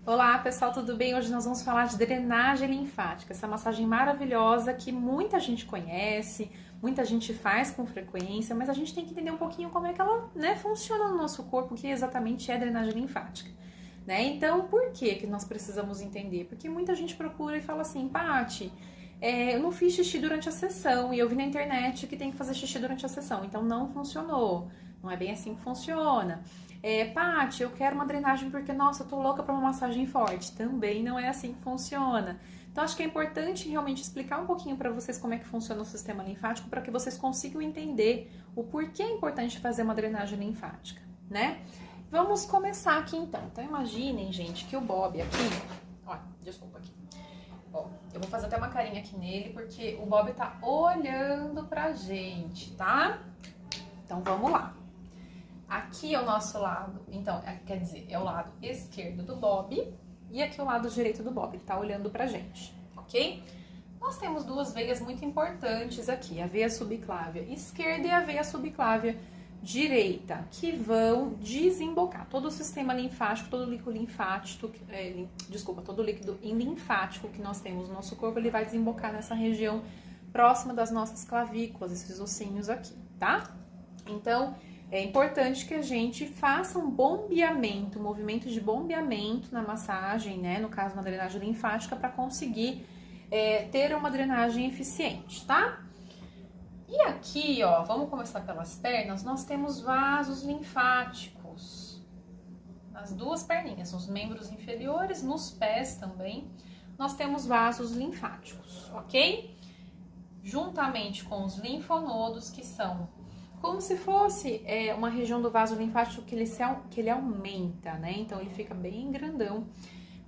Olá pessoal, tudo bem? Hoje nós vamos falar de drenagem linfática, essa massagem maravilhosa que muita gente conhece, muita gente faz com frequência, mas a gente tem que entender um pouquinho como é que ela, funciona no nosso corpo, o que exatamente é drenagem linfática. Então, por que nós precisamos entender? Porque muita gente procura e fala assim, Paty, eu não fiz xixi durante a sessão e eu vi na internet que tem que fazer xixi durante a sessão, então não funcionou. Não é bem assim que funciona. Paty, eu quero uma drenagem porque, nossa, eu tô louca pra uma massagem forte. Também não é assim que funciona. Então, acho que é importante realmente explicar um pouquinho para vocês como é que funciona o sistema linfático para que vocês consigam entender o porquê é importante fazer uma drenagem linfática, né? Vamos começar aqui então. Então, imaginem, gente, que o Bob aqui... Ó, desculpa aqui. Ó, eu vou fazer até uma carinha aqui nele porque o Bob tá olhando pra gente, tá? Então, vamos lá. Aqui é o nosso lado, então, quer dizer, é o lado esquerdo do Bob e aqui é o lado direito do Bob, ele tá olhando pra gente, ok? Nós temos duas veias muito importantes aqui, a veia subclávia esquerda e a veia subclávia direita, que vão desembocar todo o sistema linfático, todo o líquido linfático, todo o líquido linfático que nós temos no nosso corpo, ele vai desembocar nessa região próxima das nossas clavículas, esses ossinhos aqui, tá? Então, é importante que a gente faça um bombeamento, um movimento de bombeamento na massagem, né? No caso, na drenagem linfática, para conseguir ter uma drenagem eficiente, tá? E aqui, ó, vamos começar pelas pernas, nós temos vasos linfáticos. Nas duas perninhas, nos membros inferiores, nos pés também, nós temos vasos linfáticos, ok? Juntamente com os linfonodos, que são como se fosse uma região do vaso linfático que ele aumenta, né? Então, ele fica bem grandão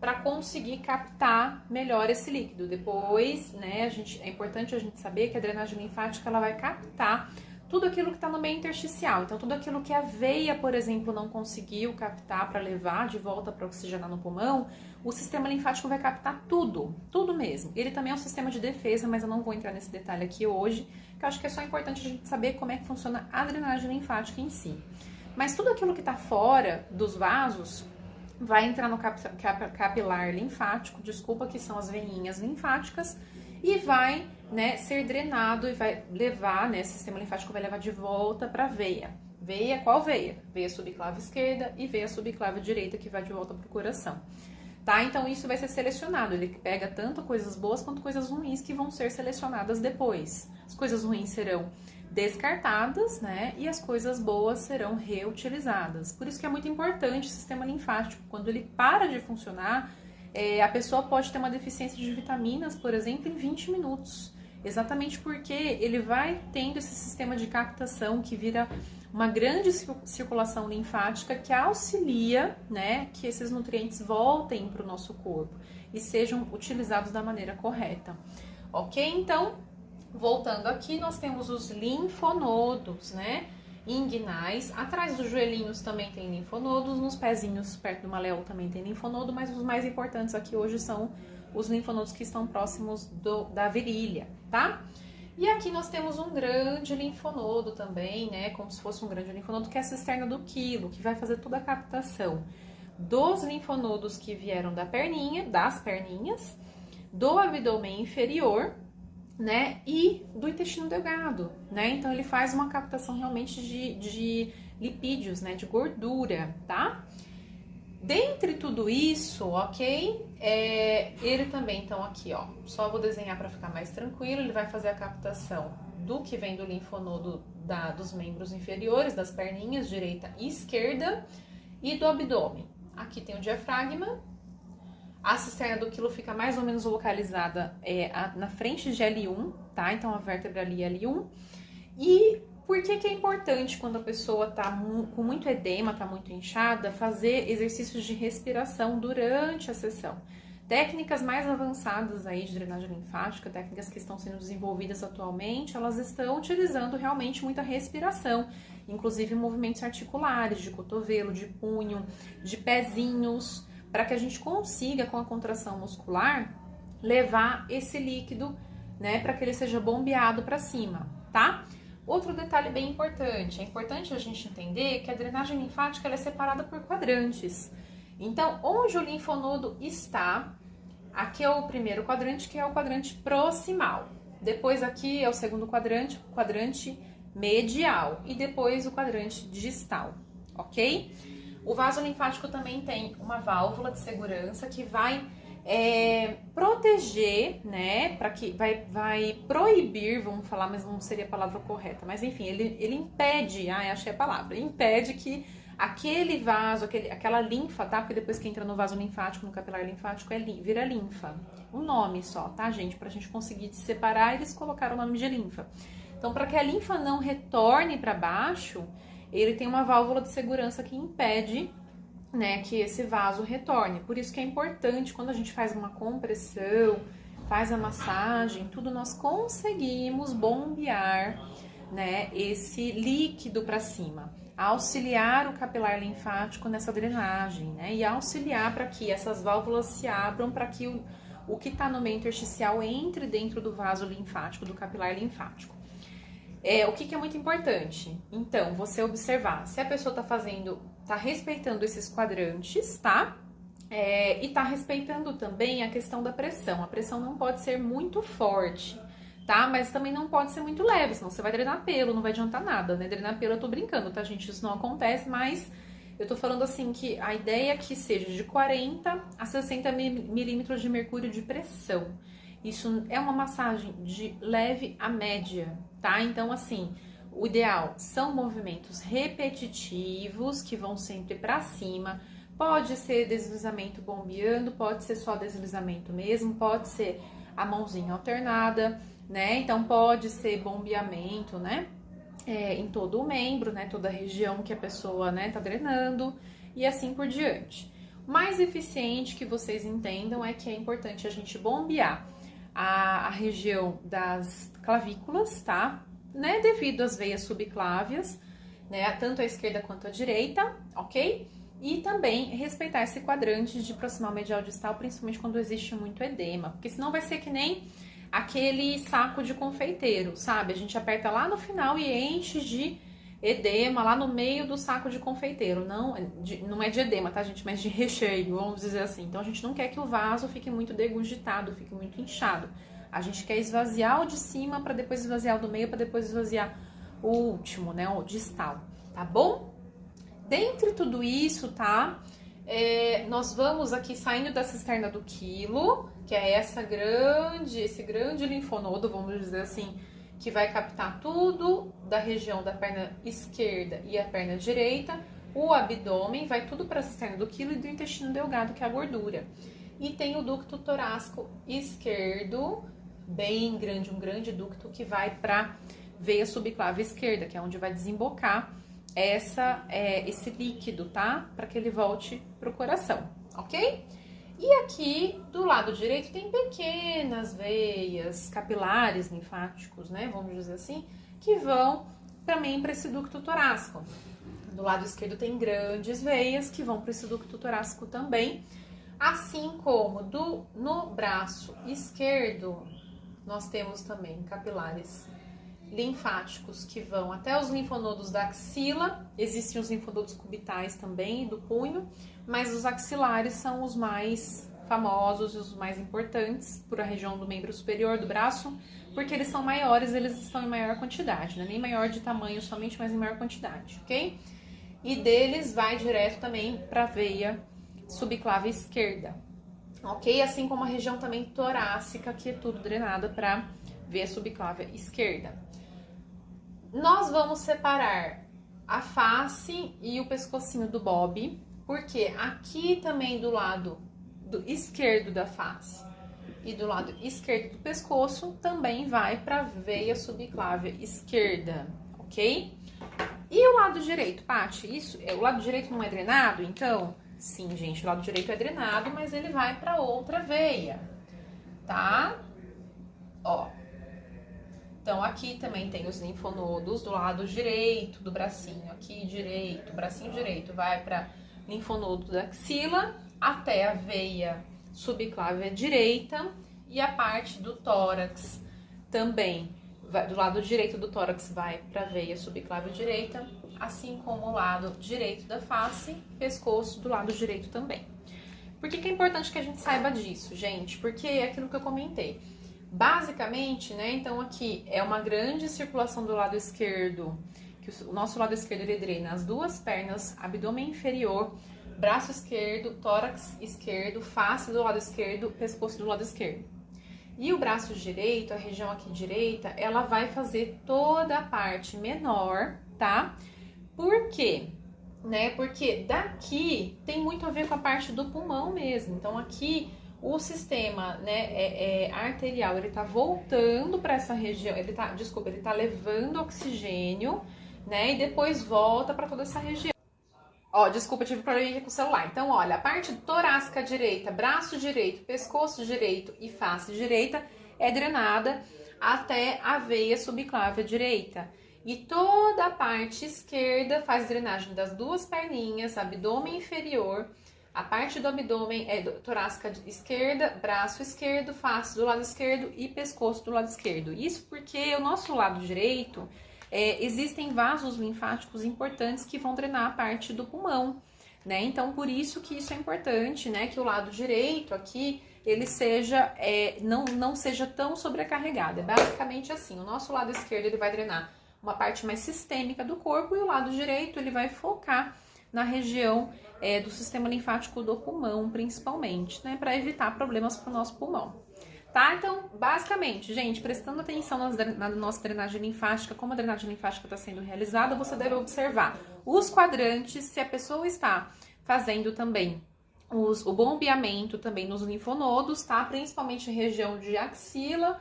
para conseguir captar melhor esse líquido. Depois, né, é importante a gente saber que a drenagem linfática ela vai captar tudo aquilo que está no meio intersticial. Então, tudo aquilo que a veia, por exemplo, não conseguiu captar para levar de volta para oxigenar no pulmão, o sistema linfático vai captar tudo, tudo mesmo. Ele também é um sistema de defesa, mas eu não vou entrar nesse detalhe aqui hoje, que eu acho que é só importante a gente saber como é que funciona a drenagem linfática em si. Mas tudo aquilo que está fora dos vasos vai entrar no capilar linfático, que são as veinhas linfáticas, e vai, né, ser drenado e vai levar, né, o sistema linfático vai levar de volta para a veia. Veia, qual veia? Veia subclávia esquerda e veia subclávia direita, que vai de volta para o coração. Tá? Então, isso vai ser selecionado. Ele pega tanto coisas boas quanto coisas ruins que vão ser selecionadas depois. As coisas ruins serão descartadas, né? E as coisas boas serão reutilizadas. Por isso que é muito importante o sistema linfático. Quando ele para de funcionar, a pessoa pode ter uma deficiência de vitaminas, por exemplo, em 20 minutos. Exatamente porque ele vai tendo esse sistema de captação que vira uma grande circulação linfática que auxilia, né, que esses nutrientes voltem para o nosso corpo e sejam utilizados da maneira correta. Ok? Então, voltando aqui, nós temos os linfonodos, né? Inguinais. Atrás dos joelhinhos também tem linfonodos, nos pezinhos perto do maléolo também tem linfonodo, mas os mais importantes aqui hoje são os linfonodos que estão próximos da virilha, tá? E aqui nós temos um grande linfonodo também, né? Como se fosse um grande linfonodo, que é a cisterna do quilo, que vai fazer toda a captação dos linfonodos que vieram das perninhas, do abdômen inferior, né, e do intestino delgado, né? Então, ele faz uma captação realmente de lipídios, né, de gordura, tá? Dentre tudo isso, ok? Ele também, então, aqui, ó, só vou desenhar para ficar mais tranquilo, ele vai fazer a captação do que vem do linfonodo dos membros inferiores, das perninhas, direita e esquerda, e do abdômen. Aqui tem o diafragma. A cisterna do quilo fica mais ou menos localizada na frente de L1, tá? Então, a vértebra ali é L1. E por que é importante quando a pessoa tá com muito edema, tá muito inchada, fazer exercícios de respiração durante a sessão? Técnicas mais avançadas aí de drenagem linfática, técnicas que estão sendo desenvolvidas atualmente, elas estão utilizando realmente muita respiração, inclusive movimentos articulares, de cotovelo, de punho, de pezinhos, para que a gente consiga, com a contração muscular, levar esse líquido, né, para que ele seja bombeado para cima, tá? Outro detalhe bem importante, é importante a gente entender que a drenagem linfática ela é separada por quadrantes. Então, onde o linfonodo está, aqui é o primeiro quadrante, que é o quadrante proximal. Depois aqui é o segundo quadrante, o quadrante medial. E depois o quadrante distal, ok? O vaso linfático também tem uma válvula de segurança que vai proteger, né? Para que vai proibir, vamos falar, mas não seria a palavra correta. Mas enfim, ele impede, achei a palavra, impede que aquele vaso, aquela linfa, tá? Porque depois que entra no vaso linfático, no capilar linfático, vira linfa. Um nome só, tá, gente? Pra gente conseguir separar, eles colocaram o nome de linfa. Então, para que a linfa não retorne para baixo, ele tem uma válvula de segurança que impede, né, que esse vaso retorne. Por isso que é importante, quando a gente faz uma compressão, faz a massagem, tudo, nós conseguimos bombear, né, esse líquido para cima, auxiliar o capilar linfático nessa drenagem, né, e auxiliar para que essas válvulas se abram, para que o que está no meio intersticial entre dentro do vaso linfático, do capilar linfático. O que é muito importante? Então, você observar se a pessoa tá respeitando esses quadrantes, tá? E tá respeitando também a questão da pressão. A pressão não pode ser muito forte, tá? Mas também não pode ser muito leve, senão você vai drenar pelo, não vai adiantar nada, né? Drenar pelo eu tô brincando, tá, gente? Isso não acontece, mas eu tô falando assim que a ideia é que seja de 40 a 60 milímetros de mercúrio de pressão. Isso é uma massagem de leve a média, tá? Então, assim, o ideal são movimentos repetitivos que vão sempre para cima. Pode ser deslizamento bombeando, pode ser só deslizamento mesmo, pode ser a mãozinha alternada, né? Então, pode ser bombeamento, né? Em todo o membro, né? Toda a região que a pessoa, né, tá drenando e assim por diante. O mais eficiente que vocês entendam é que é importante a gente bombear a região das clavículas, tá? Né? Devido às veias subclávias, né? Tanto a esquerda quanto a direita, ok? E também respeitar esse quadrante de proximal, medial, distal, principalmente quando existe muito edema, porque senão vai ser que nem aquele saco de confeiteiro, sabe? A gente aperta lá no final e enche de edema lá no meio do saco de confeiteiro. Não é de edema, tá, gente? Mas de recheio, vamos dizer assim. Então, a gente não quer que o vaso fique muito degurgitado, fique muito inchado. A gente quer esvaziar o de cima para depois esvaziar o do meio, para depois esvaziar o último, né? O distal, tá bom? Dentre tudo isso, tá? Nós vamos aqui saindo da cisterna do quilo, que é esse grande linfonodo, vamos dizer assim, que vai captar tudo da região da perna esquerda e a perna direita. O abdômen vai tudo para a cisterna do quilo e do intestino delgado, que é a gordura. E tem o ducto torácico esquerdo, bem grande, um grande ducto que vai para veia subclave esquerda, que é onde vai desembocar esse líquido, tá? Para que ele volte pro coração, ok? E aqui do lado direito tem pequenas veias capilares linfáticos, né? Vamos dizer assim, que vão também para esse ducto torácico. Do lado esquerdo tem grandes veias que vão para esse ducto torácico também. Assim como no braço esquerdo, nós temos também capilares linfáticos que vão até os linfonodos da axila. Existem os linfonodos cubitais também, do punho, mas os axilares são os mais famosos e os mais importantes por a região do membro superior do braço, porque eles são maiores, eles estão em maior quantidade, né? Nem maior de tamanho somente, mas em maior quantidade, ok? E deles vai direto também para a veia subclave esquerda, ok? Assim como a região também torácica, que é tudo drenada para veia subclave esquerda. Nós vamos separar a face e o pescocinho do Bob, porque aqui também do lado esquerdo da face e do lado esquerdo do pescoço também vai para a veia subclave esquerda, ok? E o lado direito, Paty, o lado direito não é drenado? Então, sim, gente, o lado direito é drenado, mas ele vai para outra veia, tá? Ó. Então, aqui também tem os linfonodos do lado direito do bracinho, aqui direito, bracinho direito vai para linfonodo da axila até a veia subclave direita e a parte do tórax também, do lado direito do tórax vai para a veia subclave direita assim como o lado direito da face, pescoço do lado direito também. Por que é importante que a gente saiba disso, gente? Porque é aquilo que eu comentei. Basicamente, né, então aqui é uma grande circulação do lado esquerdo, que o nosso lado esquerdo ele drena as duas pernas, abdômen inferior, braço esquerdo, tórax esquerdo, face do lado esquerdo, pescoço do lado esquerdo. E o braço direito, a região aqui direita, ela vai fazer toda a parte menor, tá? Por quê? Né? Porque daqui tem muito a ver com a parte do pulmão mesmo. Então aqui o sistema, né, arterial, ele tá voltando para essa região, ele tá levando oxigênio, né, e depois volta para toda essa região. Ó, desculpa, tive problema aqui com o celular. Então, olha, a parte torácica direita, braço direito, pescoço direito e face direita é drenada até a veia subclávia direita. E toda a parte esquerda faz drenagem das duas perninhas, abdômen inferior, a parte do abdômen é torácica esquerda, braço esquerdo, face do lado esquerdo e pescoço do lado esquerdo. Isso porque o nosso lado direito, existem vasos linfáticos importantes que vão drenar a parte do pulmão, né? Então, por isso que isso é importante, né? Que o lado direito aqui, ele seja, não seja tão sobrecarregado. É basicamente assim, o nosso lado esquerdo, ele vai drenar uma parte mais sistêmica do corpo e o lado direito, ele vai focar na região do sistema linfático do pulmão, principalmente, né? Para evitar problemas para o nosso pulmão. Tá? Então, basicamente, gente, prestando atenção na nossa drenagem linfática, como a drenagem linfática está sendo realizada, você deve observar os quadrantes, se a pessoa está fazendo também o bombeamento também nos linfonodos, tá? Principalmente região de axila,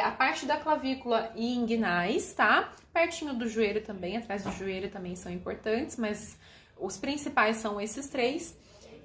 a parte da clavícula e inguinais, tá? Pertinho do joelho também, atrás do joelho também são importantes, mas os principais são esses três.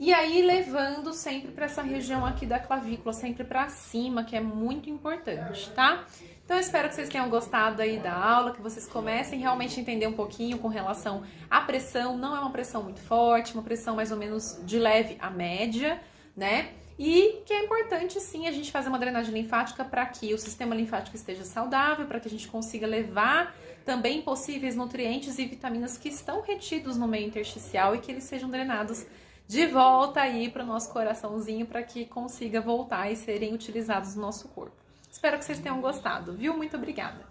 E aí, levando sempre para essa região aqui da clavícula, sempre para cima, que é muito importante, tá? Então, eu espero que vocês tenham gostado aí da aula, que vocês comecem realmente a entender um pouquinho com relação à pressão. Não é uma pressão muito forte, uma pressão mais ou menos de leve a média, né? E que é importante, sim, a gente fazer uma drenagem linfática para que o sistema linfático esteja saudável, para que a gente consiga levar também possíveis nutrientes e vitaminas que estão retidos no meio intersticial e que eles sejam drenados de volta aí para o nosso coraçãozinho para que consiga voltar e serem utilizados no nosso corpo. Espero que vocês tenham gostado, viu? Muito obrigada!